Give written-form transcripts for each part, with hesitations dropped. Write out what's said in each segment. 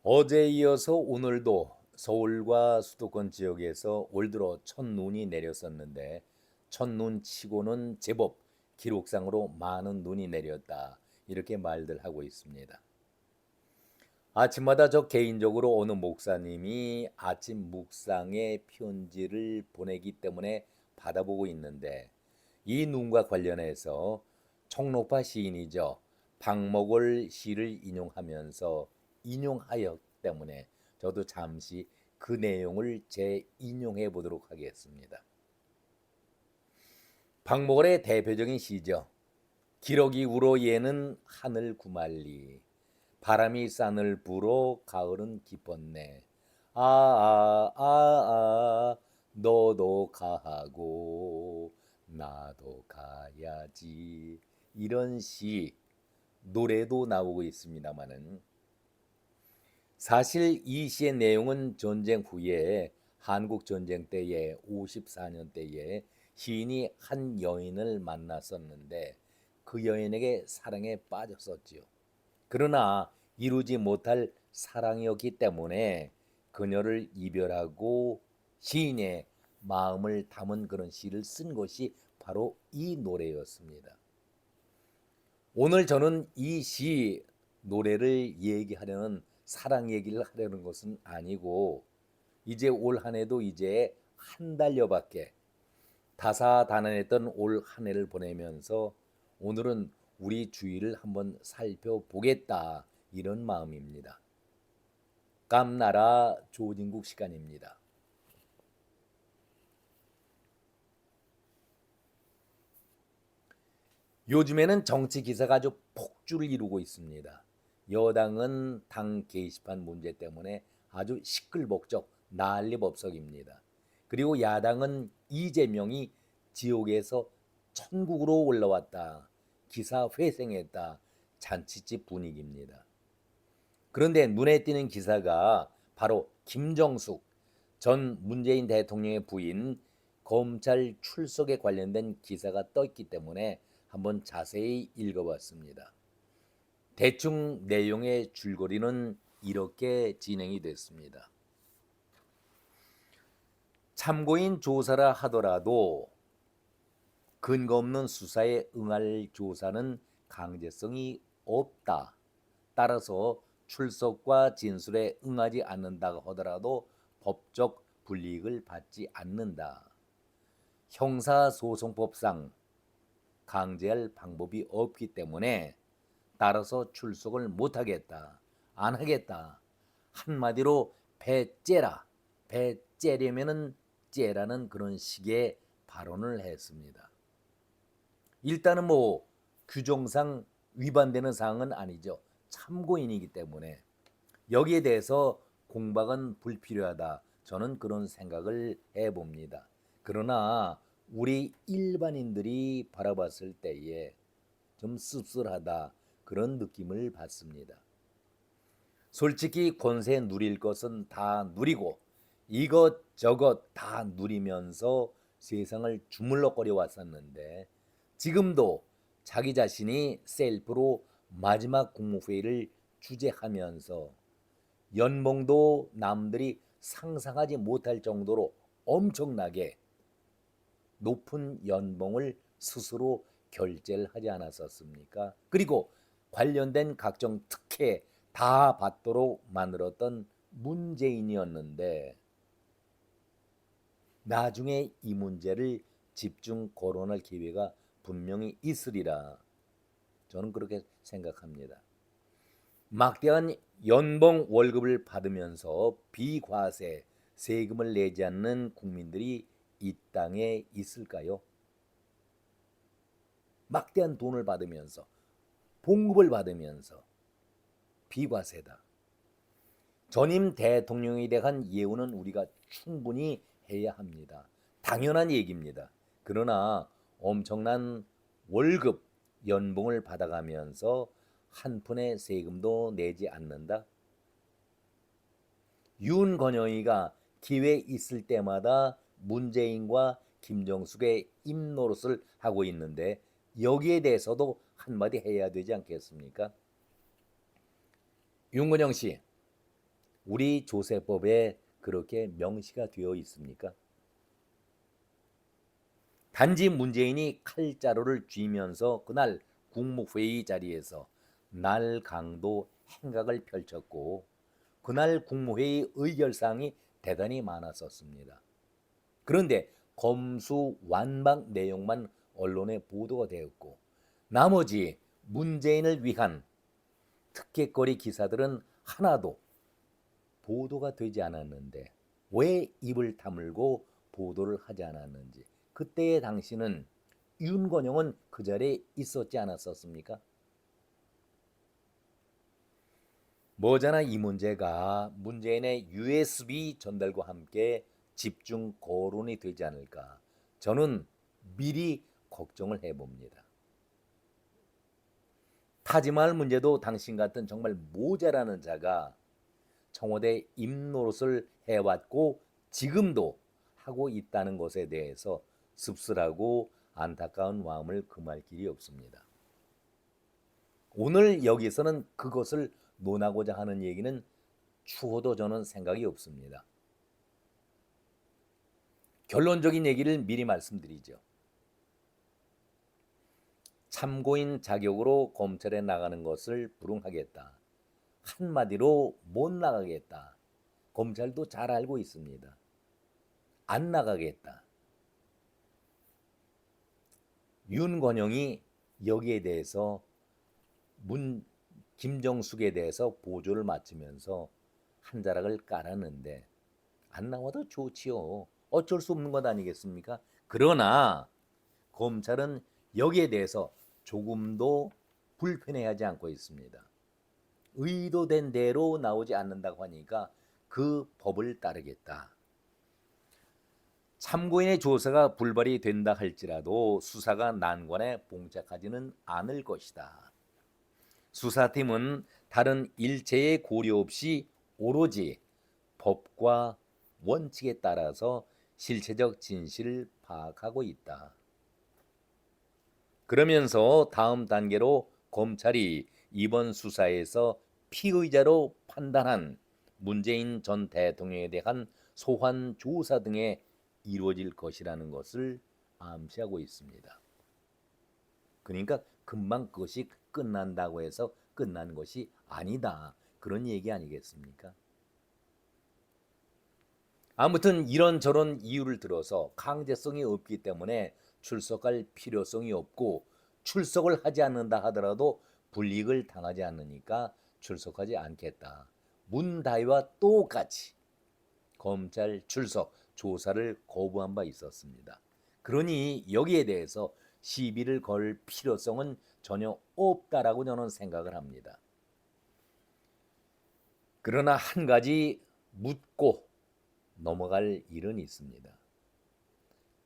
어제에 이어서 오늘도 서울과 수도권 지역에서 올 들어 첫눈이 내렸었는데 첫눈 치고는 제법 기록상으로 많은 눈이 내렸다. 이렇게 말들 하고 있습니다. 아침마다 저 개인적으로 어느 목사님이 아침 묵상의 편지를 보내기 때문에 받아보고 있는데 이 눈과 관련해서 청록파 시인이죠. 박목월 시를 인용하면서 인용하였기 때문에 저도 잠시 그 내용을 재인용해 보도록 하겠습니다. 박목월의 대표적인 시죠. 기러기 우로 얘는 하늘 구말리 바람이 싼을 불어 가을은 깊었네. 너도 가고 나도 가야지. 이런 시 노래도 나오고 있습니다마는 사실 이 시의 내용은 전쟁 후에 한국 전쟁 때에 54년 때에 시인이 한 여인을 만났었는데 그 여인에게 사랑에 빠졌었지요. 그러나 이루지 못할 사랑이었기 때문에 그녀를 이별하고 시인의 마음을 담은 그런 시를 쓴 것이 바로 이 노래였습니다. 오늘 저는 이 시 노래를 얘기하려는 사랑 얘기를 하려는 것은 아니고 이제 올 한 해도 이제 한 달여밖에 다사다난했던 올 한 해를 보내면서 오늘은 우리 주위를 한번 살펴보겠다 이런 마음입니다. 깜나라 조진국 시간입니다. 요즘에는 정치 기사가 아주 폭주를 이루고 있습니다. 여당은 당 게시판 문제 때문에 아주 시끌벅적 난리법석입니다. 그리고 야당은 이재명이 지옥에서 천국으로 올라왔다. 기사 회생했다. 잔치집 분위기입니다. 그런데 눈에 띄는 기사가 바로 김정숙 전 문재인 대통령의 부인 검찰 출석에 관련된 기사가 떴기 때문에 한번 자세히 읽어봤습니다. 대충 내용의 줄거리는 이렇게 진행이 됐습니다. 참고인 조사라 하더라도 근거 없는 수사에 응할 조사는 강제성이 없다. 따라서 출석과 진술에 응하지 않는다고 하더라도 법적 불이익을 받지 않는다. 형사소송법상 강제할 방법이 없기 때문에 따라서 출석을 못하겠다. 안 하겠다. 한마디로 배째라. 배째려면은 째라는 그런 식의 발언을 했습니다. 일단은 뭐 규정상 위반되는 사항은 아니죠. 참고인이기 때문에 여기에 대해서 공박은 불필요하다. 저는 그런 생각을 해봅니다. 그러나 우리 일반인들이 바라봤을 때에 좀 씁쓸하다. 그런 느낌을 받습니다. 솔직히 권세 누릴 것은 다 누리고 이것저것 다 누리면서 세상을 주물럭거려 왔었는데 지금도 자기 자신이 셀프로 마지막 국무회의를 주재하면서 연봉도 남들이 상상하지 못할 정도로 엄청나게 높은 연봉을 스스로 결제를 하지 않았었습니까? 그리고 관련된 각종 특혜 다 받도록 만들었던 문재인이었는데 나중에 이 문제를 집중 거론할 기회가 분명히 있으리라 저는 그렇게 생각합니다. 막대한 연봉 월급을 받으면서 비과세 세금을 내지 않는 국민들이 이 땅에 있을까요? 막대한 돈을 받으면서 봉급을 받으면서 비과세다. 전임 대통령에 대한 예우는 우리가 충분히 해야 합니다. 당연한 얘기입니다. 그러나 엄청난 월급, 연봉을 받아가면서 한 푼의 세금도 내지 않는다. 윤건영이가 기회 있을 때마다 문재인과 김정숙의 입노릇을 하고 있는데 여기에 대해서도 한마디 해야 되지 않겠습니까? 윤건영 씨, 우리 조세법에 그렇게 명시가 되어 있습니까? 단지 문재인이 칼자루를 쥐면서 그날 국무회의 자리에서 날강도 행각을 펼쳤고 그날 국무회의 의결사항이 대단히 많았었습니다. 그런데 검수완박 내용만 언론에 보도가 되었고 나머지 문재인을 위한 특혜거리 기사들은 하나도 보도가 되지 않았는데 왜 입을 다물고 보도를 하지 않았는지, 그때의 당시는 윤건영은 그 자리에 있었지 않았었습니까? 머지않아 이 문제가 문재인의 USB 전달과 함께 집중 거론이 되지 않을까, 저는 미리 걱정을 해봅니다. 타지말 문제도 당신 같은 정말 모자라는 자가 청와대 입노릇을 해왔고 지금도 하고 있다는 것에 대해서 씁쓸하고 안타까운 마음을 금할 길이 없습니다. 오늘 여기서는 그것을 논하고자 하는 얘기는 추호도 저는 생각이 없습니다. 결론적인 얘기를 미리 말씀드리죠. 참고인 자격으로 검찰에 나가는 것을 불응하겠다. 한마디로 못 나가겠다. 검찰도 잘 알고 있습니다. 안 나가겠다. 윤건영이 여기에 대해서 김정숙에 대해서 보조를 맡으면서 한 자락을 깔았는데 안 나와도 좋지요. 어쩔 수 없는 것 아니겠습니까? 그러나 검찰은 여기에 대해서 조금도 불편해하지 않고 있습니다. 의도된 대로 나오지 않는다고 하니까 그 법을 따르겠다. 참고인의 조사가 불발이 된다 할지라도 수사가 난관에 봉착하지는 않을 것이다. 수사팀은 다른 일체의 고려 없이 오로지 법과 원칙에 따라서 실체적 진실을 파악하고 있다. 그러면서 다음 단계로 검찰이 이번 수사에서 피의자로 판단한 문재인 전 대통령에 대한 소환 조사 등에 이루어질 것이라는 것을 암시하고 있습니다. 그러니까 금방 그것이 끝난다고 해서 끝난 것이 아니다. 그런 얘기 아니겠습니까? 아무튼 이런저런 이유를 들어서 강제성이 없기 때문에 출석할 필요성이 없고 출석을 하지 않는다 하더라도 불이익을 당하지 않으니까 출석하지 않겠다. 문다희와 똑같이 검찰 출석 조사를 거부한 바 있었습니다. 그러니 여기에 대해서 시비를 걸 필요성은 전혀 없다라고 저는 생각을 합니다. 그러나 한 가지 묻고 넘어갈 일은 있습니다.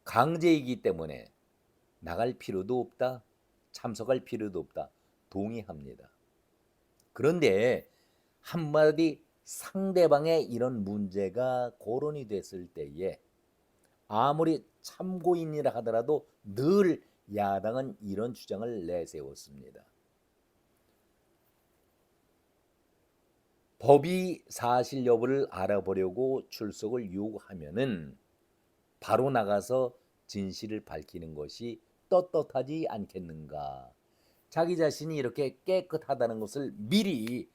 강제이기 때문에 나갈 필요도 없다, 참석할 필요도 없다, 동의합니다. 그런데 한마디 상대방의 이런 문제가 거론이 됐을 때에 아무리 참고인이라 하더라도 늘 야당은 이런 주장을 내세웠습니다. 법이 사실 여부를 알아보려고 출석을 요구하면은 바로 나가서 진실을 밝히는 것이 떳떳하지 않겠는가. 자기 자신이 이렇게 깨끗하다는 것을 미리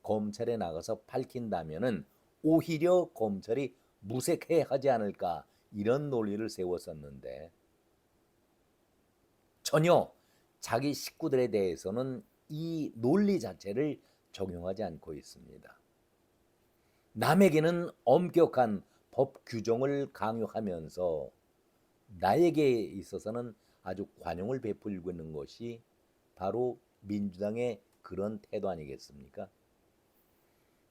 검찰에 나가서 밝힌다면은 오히려 검찰이 무색해하지 않을까, 이런 논리를 세웠었는데 전혀 자기 식구들에 대해서는 이 논리 자체를 적용하지 않고 있습니다. 남에게는 엄격한 법 규정을 강요하면서 나에게 있어서는 아주 관용을 베풀고 있는 것이 바로 민주당의 그런 태도 아니겠습니까?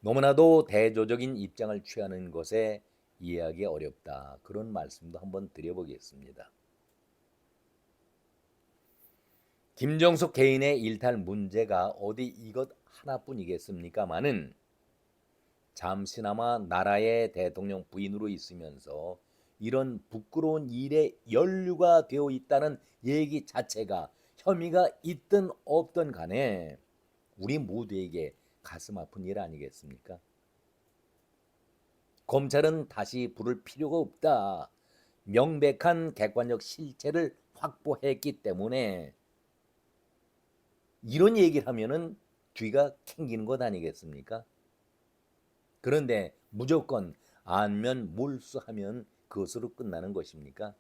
너무나도 대조적인 입장을 취하는 것에 이해하기 어렵다. 그런 말씀도 한번 드려보겠습니다. 김정숙 개인의 일탈 문제가 어디 이것 하나뿐이겠습니까마는 잠시나마 나라의 대통령 부인으로 있으면서 이런 부끄러운 일에 연루가 되어 있다는 얘기 자체가 혐의가 있든 없든 간에 우리 모두에게 가슴 아픈 일 아니겠습니까? 검찰은 다시 부를 필요가 없다. 명백한 객관적 실체를 확보했기 때문에 이런 얘기를 하면은 뒤가 캥기는 것 아니겠습니까? 그런데 무조건 안면 몰수하면 그것으로 끝나는 것입니까?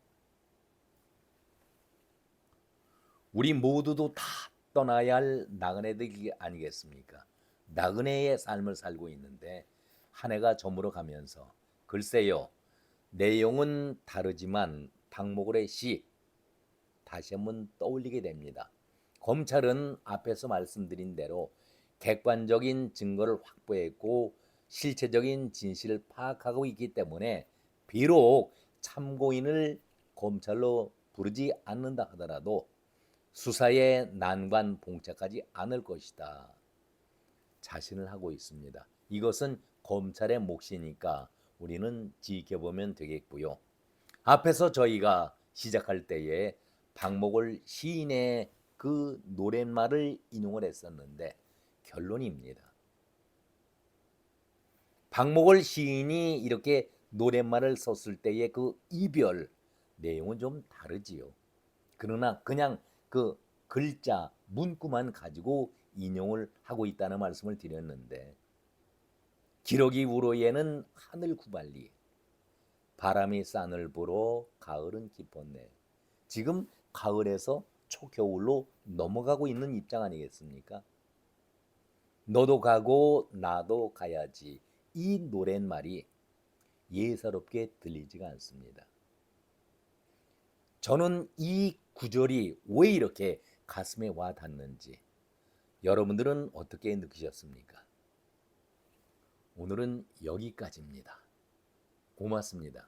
우리 모두도 다 떠나야 할 나그네들 아니겠습니까? 나그네의 삶을 살고 있는데 한 해가 저물어 가면서 글쎄요. 내용은 다르지만 박목월의 시 다시 한번 떠올리게 됩니다. 검찰은 앞에서 말씀드린 대로 객관적인 증거를 확보했고 실체적인 진실을 파악하고 있기 때문에 비록 참고인을 검찰로 부르지 않는다 하더라도 수사에 난관 봉착하지 않을 것이다. 자신을 하고 있습니다. 이것은 검찰의 몫이니까 우리는 지켜보면 되겠고요. 앞에서 저희가 시작할 때에 박목월 시인의 그 노랫말을 인용을 했었는데 결론입니다. 박목월 시인이 이렇게 노랫말을 썼을 때의 그 이별 내용은 좀 다르지요. 그러나 그냥 그 글자 문구만 가지고 인용을 하고 있다는 말씀을 드렸는데 기러기 우로에는 하늘 구발리 바람이 싼을 불어 가을은 깊었네. 지금 가을에서 초겨울로 넘어가고 있는 입장 아니겠습니까? 너도 가고 나도 가야지. 이 노랫말이 예사롭게 들리지가 않습니다. 저는 이 구절이 왜 이렇게 가슴에 와 닿는지 여러분들은 어떻게 느끼셨습니까? 오늘은 여기까지입니다. 고맙습니다.